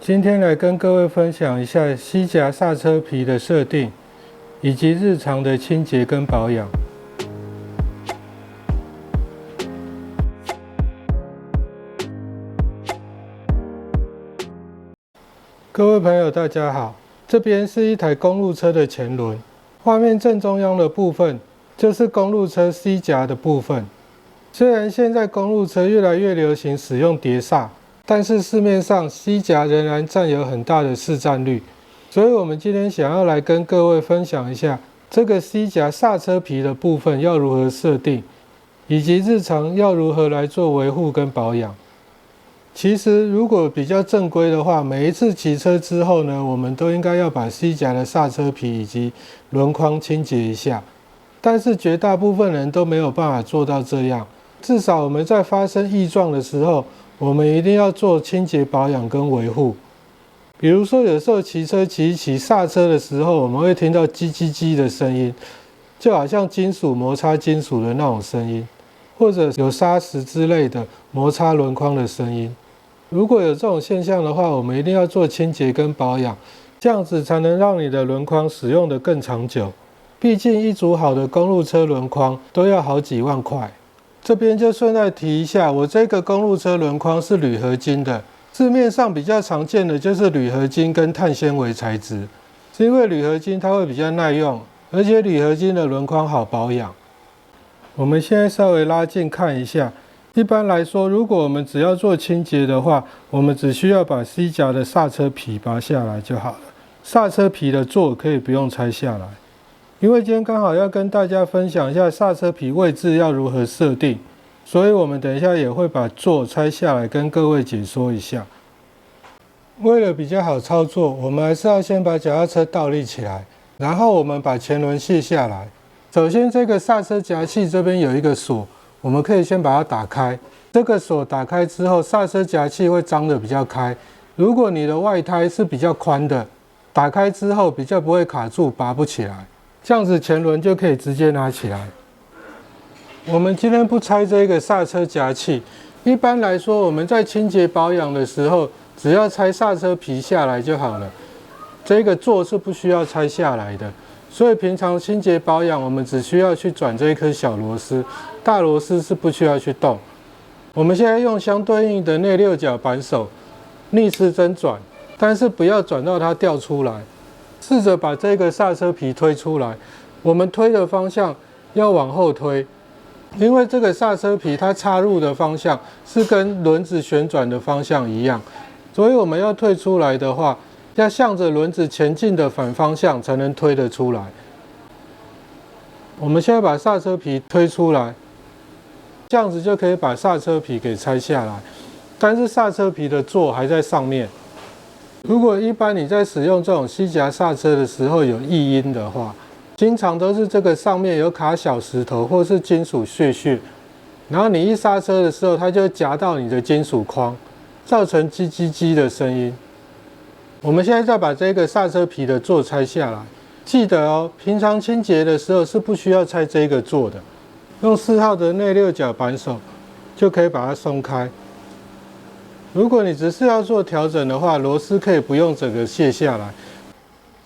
今天来跟各位分享一下西夹刹车皮的设定，以及日常的清洁跟保养。各位朋友大家好，这边是一台公路车的前轮，画面正中央的部分就是公路车 C 夹的部分。虽然现在公路车越来越流行使用碟刹，但是市面上 C 夹仍然占有很大的市占率，所以我们今天想要来跟各位分享一下这个 C 夹刹车皮的部分要如何设定，以及日常要如何来做维护跟保养。其实如果比较正规的话，每一次骑车之后呢，我们都应该要把 C 夹的刹车皮以及轮框清洁一下，但是绝大部分人都没有办法做到这样。至少我们在发生异状的时候，我们一定要做清洁保养跟维护。比如说有时候骑车骑一骑刹车的时候，我们会听到叽叽叽的声音，就好像金属摩擦金属的那种声音，或者有砂石之类的摩擦轮框的声音。如果有这种现象的话，我们一定要做清洁跟保养，这样子才能让你的轮框使用得更长久。毕竟一组好的公路车轮框都要好几万块。这边就顺带提一下，我这个公路车轮框是铝合金的，市面上比较常见的就是铝合金跟碳纤维材质，是因为铝合金它会比较耐用，而且铝合金的轮框好保养。我们现在稍微拉近看一下，一般来说，如果我们只要做清洁的话，我们只需要把 C 夹的刹车皮拔下来就好了，刹车皮的座可以不用拆下来。因为今天刚好要跟大家分享一下刹车皮位置要如何设定，所以我们等一下也会把座拆下来跟各位解说一下。为了比较好操作，我们还是要先把脚踏车倒立起来，然后我们把前轮卸下来。首先这个刹车夹器这边有一个锁，我们可以先把它打开。这个锁打开之后，刹车夹器会张得比较开。如果你的外胎是比较宽的，打开之后比较不会卡住，拔不起来。这样子前轮就可以直接拿起来。我们今天不拆这个刹车夹器，一般来说我们在清洁保养的时候，只要拆刹车皮下来就好了。这个座是不需要拆下来的，所以平常清洁保养我们只需要去转这一颗小螺丝，大螺丝是不需要去动。我们现在用相对应的内六角扳手逆时针转，但是不要转到它掉出来。试着把这个刹车皮推出来，我们推的方向要往后推，因为这个刹车皮它插入的方向是跟轮子旋转的方向一样，所以我们要退出来的话，要向着轮子前进的反方向才能推得出来。我们现在把刹车皮推出来，这样子就可以把刹车皮给拆下来，但是刹车皮的座还在上面。如果一般你在使用这种 C 夹刹车的时候有异音的话，经常都是这个上面有卡小石头或是金属屑，然后你一刹车的时候，它就夹到你的金属框，造成叽叽叽的声音。我们现在再把这个刹车皮的座拆下来，记得哦，平常清洁的时候是不需要拆这个座的，用4号的内六角扳手就可以把它松开。如果你只是要做调整的话，螺丝可以不用整个卸下来。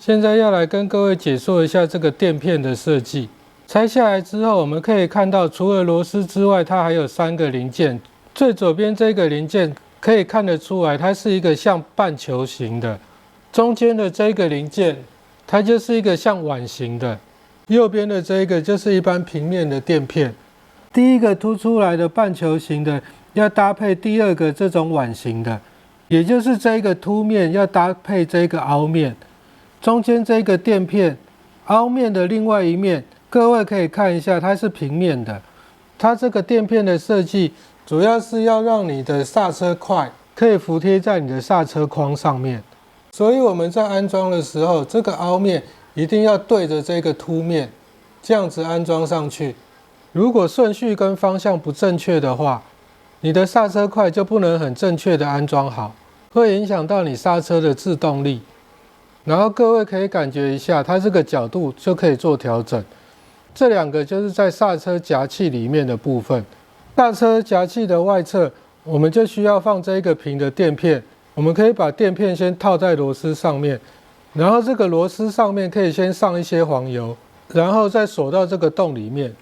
现在要来跟各位解说一下这个垫片的设计。拆下来之后，我们可以看到，除了螺丝之外，它还有3个零件。最左边这个零件可以看得出来，它是一个像半球形的；中间的这个零件，它就是一个像碗形的；右边的这个就是一般平面的垫片。第一个凸出来的半球形的，要搭配第二个这种碗形的，也就是这个凸面要搭配这个凹面，中间这个垫片凹面的另外一面，各位可以看一下，它是平面的。它这个垫片的设计，主要是要让你的刹车块可以服贴在你的刹车框上面，所以我们在安装的时候，这个凹面一定要对着这个凸面，这样子安装上去。如果顺序跟方向不正确的话，你的刹车块就不能很正确的安装好，会影响到你刹车的制动力。然后各位可以感觉一下，它这个角度就可以做调整。这2个就是在刹车夹器里面的部分。刹车夹器的外侧，我们就需要放这个平的垫片，我们可以把垫片先套在螺丝上面，然后这个螺丝上面可以先上一些黄油，然后再锁到这个洞里面。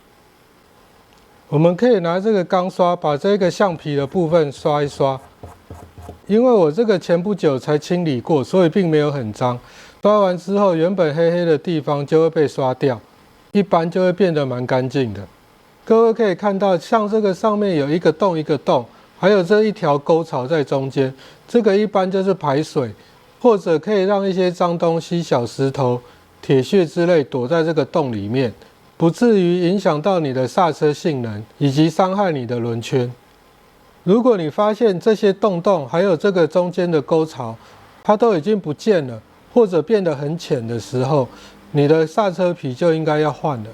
我们可以拿这个钢刷把这个橡皮的部分刷一刷，因为我这个前不久才清理过，所以并没有很脏。刷完之后，原本黑黑的地方就会被刷掉，一般就会变得蛮干净的。各位可以看到，像这个上面有一个洞一个洞，还有这一条沟槽在中间，这个一般就是排水，或者可以让一些脏东西、小石头、铁屑之类躲在这个洞里面，不至于影响到你的刹车性能，以及伤害你的轮圈。如果你发现这些洞洞还有这个中间的沟槽，它都已经不见了，或者变得很浅的时候，你的刹车皮就应该要换了。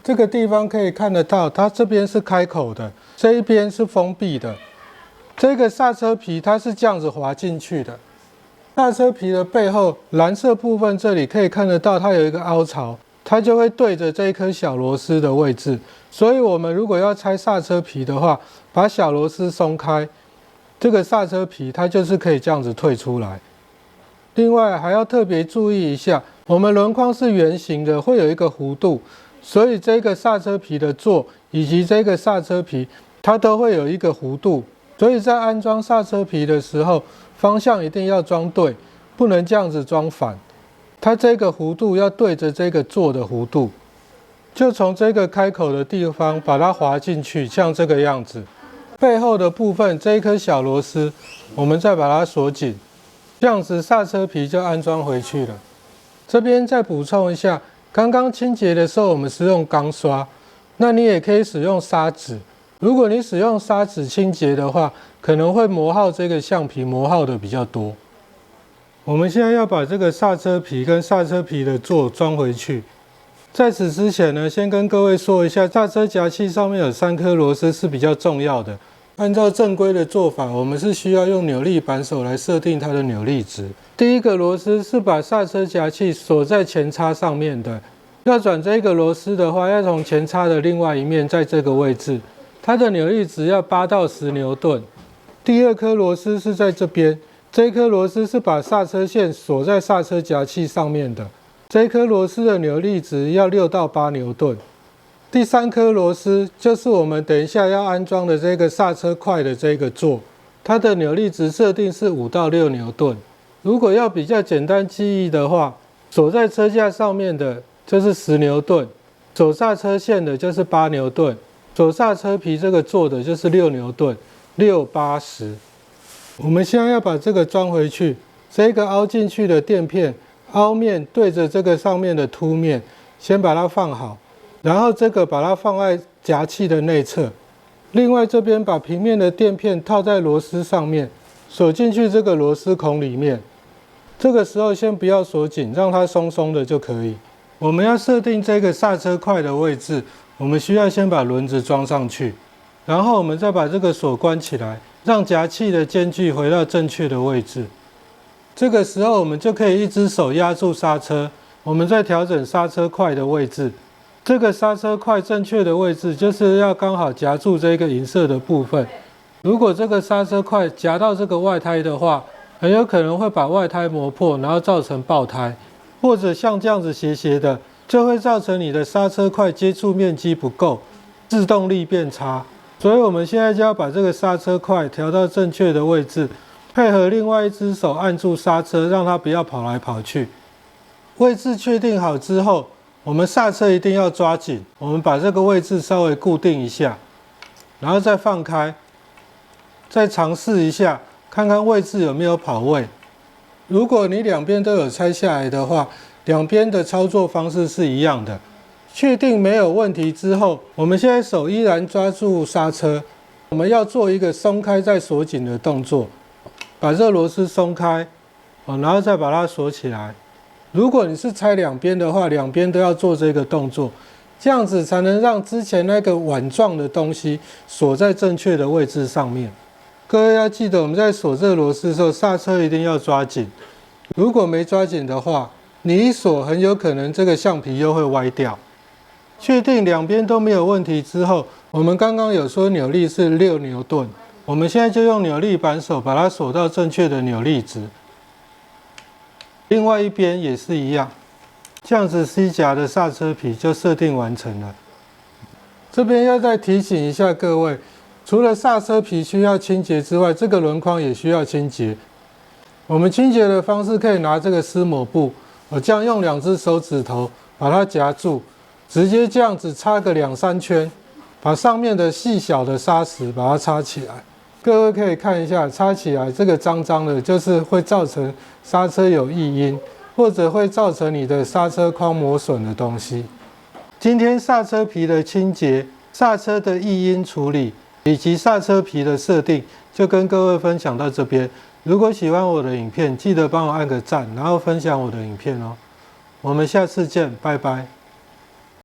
这个地方可以看得到，它这边是开口的，这一边是封闭的。这个刹车皮它是这样子滑进去的。刹车皮的背后蓝色部分这里可以看得到，它有一个凹槽，它就会对着这一颗小螺丝的位置。所以我们如果要拆刹车皮的话，把小螺丝松开，这个刹车皮它就是可以这样子退出来。另外还要特别注意一下，我们轮框是圆形的，会有一个弧度，所以这个刹车皮的座以及这个刹车皮它都会有一个弧度，所以在安装刹车皮的时候，方向一定要装对，不能这样子装反。它这个弧度要对着这个座的弧度，就从这个开口的地方把它滑进去，像这个样子。背后的部分这一颗小螺丝，我们再把它锁紧，这样子刹车皮就安装回去了。这边再补充一下，刚刚清洁的时候我们是用钢刷，那你也可以使用砂纸。如果你使用砂纸清洁的话，可能会磨耗这个橡皮，磨耗的比较多。我们现在要把这个刹车皮跟刹车皮的座装回去。在此之前呢，先跟各位说一下，刹车夹器上面有3颗螺丝是比较重要的。按照正规的做法，我们是需要用扭力扳手来设定它的扭力值。第一个螺丝是把刹车夹器锁在前叉上面的。要转这个螺丝的话，要从前叉的另外一面，在这个位置，它的扭力值要8到10牛顿。第二颗螺丝是在这边，这颗螺丝是把刹车线锁在刹车夹器上面的。这颗螺丝的扭力值要6到8牛顿。第3颗螺丝就是我们等一下要安装的这个刹车块的这个座，它的扭力值设定是5到6牛顿。如果要比较简单记忆的话，锁在车架上面的就是10牛顿，走刹车线的就是8牛顿，走刹车皮这个座的就是6牛顿，6、8、10。我们现在要把这个装回去，这个凹进去的垫片，凹面对着这个上面的凸面，先把它放好，然后这个把它放在夹器的内侧。另外这边把平面的垫片套在螺丝上面，锁进去这个螺丝孔里面。这个时候先不要锁紧，让它松松的就可以。我们要设定这个刹车块的位置，我们需要先把轮子装上去，然后我们再把这个锁关起来，让夹器的间距回到正确的位置。这个时候我们就可以一只手压住刹车，我们再调整刹车块的位置。这个刹车块正确的位置就是要刚好夹住这个银色的部分。如果这个刹车块夹到这个外胎的话，很有可能会把外胎磨破，然后造成爆胎，或者像这样子斜斜的，就会造成你的刹车块接触面积不够，制动力变差。所以我们现在就要把这个刹车块调到正确的位置，配合另外一只手按住刹车，让它不要跑来跑去。位置确定好之后，我们刹车一定要抓紧，我们把这个位置稍微固定一下，然后再放开，再尝试一下，看看位置有没有跑位。如果你两边都有拆下来的话，两边的操作方式是一样的。确定没有问题之后，我们现在手依然抓住刹车，我们要做一个松开再锁紧的动作，把这螺丝松开，然后再把它锁起来。如果你是拆两边的话，两边都要做这个动作，这样子才能让之前那个碗状的东西锁在正确的位置上面。各位要记得，我们在锁这个螺丝的时候，刹车一定要抓紧。如果没抓紧的话，你一锁，很有可能这个橡皮又会歪掉。确定两边都没有问题之后，我们刚刚有说扭力是6牛顿，我们现在就用扭力扳手把它锁到正确的扭力值。另外一边也是一样，这样子 C 夹的刹车皮就设定完成了。这边要再提醒一下各位，除了刹车皮需要清洁之外，这个轮框也需要清洁。我们清洁的方式可以拿这个撕抹布，我这样用2只手指头把它夹住，直接这样子擦个2、3圈，把上面的细小的砂石把它擦起来。各位可以看一下，擦起来这个脏脏的，就是会造成刹车有异音，或者会造成你的刹车框磨损的东西。今天刹车皮的清洁、刹车的异音处理以及刹车皮的设定，就跟各位分享到这边。如果喜欢我的影片，记得帮我按个赞，然后分享我的影片哦。我们下次见，拜拜。